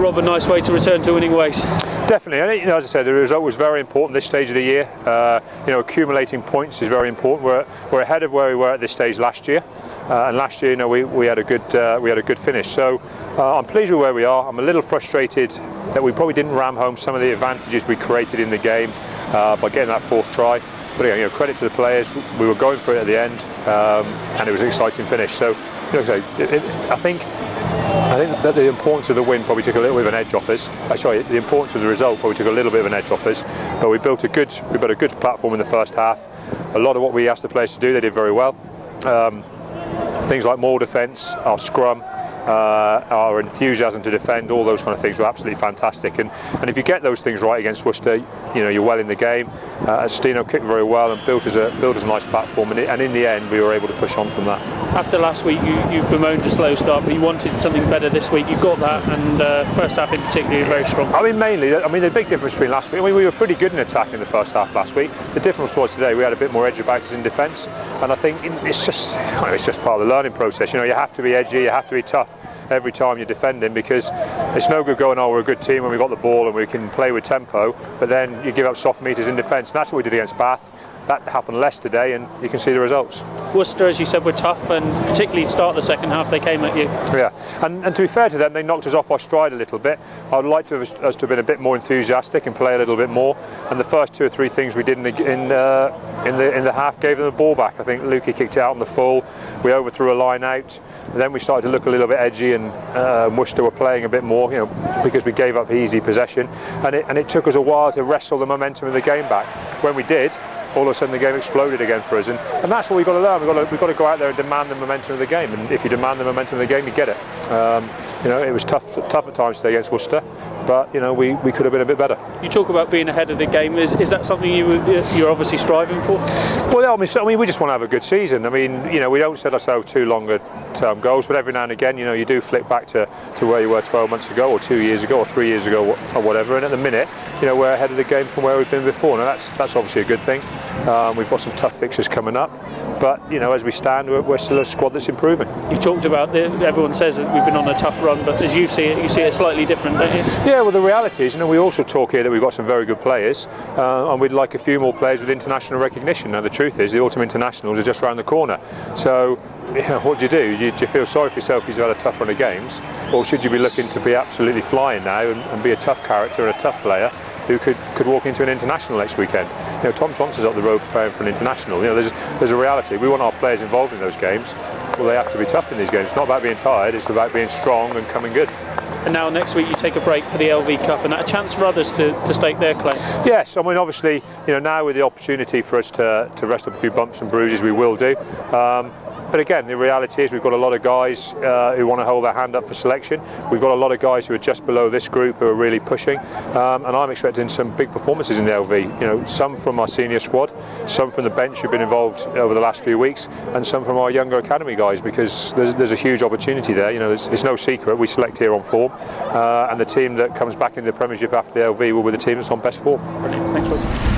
Rob, a nice way to return to winning ways. Definitely, and as I said, the result was very important this stage of the year. Accumulating points is very important. We're ahead of where we were at this stage last year, and last year, we had a good finish. So I'm pleased with where we are. I'm a little frustrated that we probably didn't ram home some of the advantages we created in the game by getting that fourth try. But again, credit to the players. We were going for it at the end, and it was an exciting finish. So, I think that the importance of the win probably took a little bit of an edge off us. The importance of the result probably took a little bit of an edge off us. But we built a good platform in the first half. A lot of what we asked the players to do, they did very well. Things like more defence, our scrum, our enthusiasm to defend, all those kind of things were absolutely fantastic. And if you get those things right against Worcester, you're well in the game. Steno kicked very well and built us a nice platform, and in the end we were able to push on from that. After last week you bemoaned a slow start, but you wanted something better this week. You got that, and first half in particular very strong. The big difference between last week, we were pretty good in attack in the first half last week. The difference was today we had a bit more edge about us in defence, and I think it's just part of the learning process. You have to be edgy, you have to be tough every time you're defending, because it's no good going, we're a good team when we've got the ball and we can play with tempo, but then you give up soft meters in defence, and that's what we did against Bath. That happened less today, and you can see the results. Worcester, as you said, were tough, and particularly start the second half they came at you. Yeah, and to be fair to them, they knocked us off our stride a little bit. I'd like us to have been a bit more enthusiastic and play a little bit more. And the first 2 or 3 things we did in the half gave them the ball back. I think Lukey kicked it out on the full. We overthrew a line out. Then we started to look a little bit edgy, and Worcester were playing a bit more, because we gave up easy possession. And it took us a while to wrestle the momentum of the game back. When we did, all of a sudden the game exploded again for us, and that's what we've got to learn. We've got to go out there and demand the momentum of the game, and if you demand the momentum of the game, you get it. It was tough at times today against Worcester, but we could have been a bit better. You talk about being ahead of the game. Is that something you're obviously striving for? Well, we just want to have a good season. We don't set ourselves too longer-term goals, but every now and again, you do flick back to where you were 12 months ago, or 2 years ago, or 3 years ago, or whatever. And at the minute, we're ahead of the game from where we've been before. Now that's obviously a good thing. We've got some tough fixtures coming up, but as we stand, we're still a squad that's improving. You've talked about everyone says that we've been on a tough run, but as you see it slightly different, don't you? Yeah, well, the reality is, we also talk here that we've got some very good players, and we'd like a few more players with international recognition. Now, the truth is, the autumn internationals are just around the corner. So, what do? Do you feel sorry for yourself because you've had a tough run of games, or should you be looking to be absolutely flying now and be a tough character and a tough player who could walk into an international next weekend? Tom Johnson's up the road preparing for an international. There's a reality. We want our players involved in those games. Well, they have to be tough in these games. It's not about being tired, it's about being strong and coming good. And now next week you take a break for the LV Cup, and that a chance for others to stake their claim. Yes, obviously, now with the opportunity for us to rest up a few bumps and bruises, we will do. But again, the reality is we've got a lot of guys who want to hold their hand up for selection. We've got a lot of guys who are just below this group who are really pushing, and I'm expecting some big performances in the LV. Some from our senior squad, some from the bench who've been involved over the last few weeks, and some from our younger academy guys, because there's a huge opportunity there. It's no secret we select here on form, and the team that comes back in the Premiership after the LV will be the team that's on best form. Brilliant. Thanks, Rob.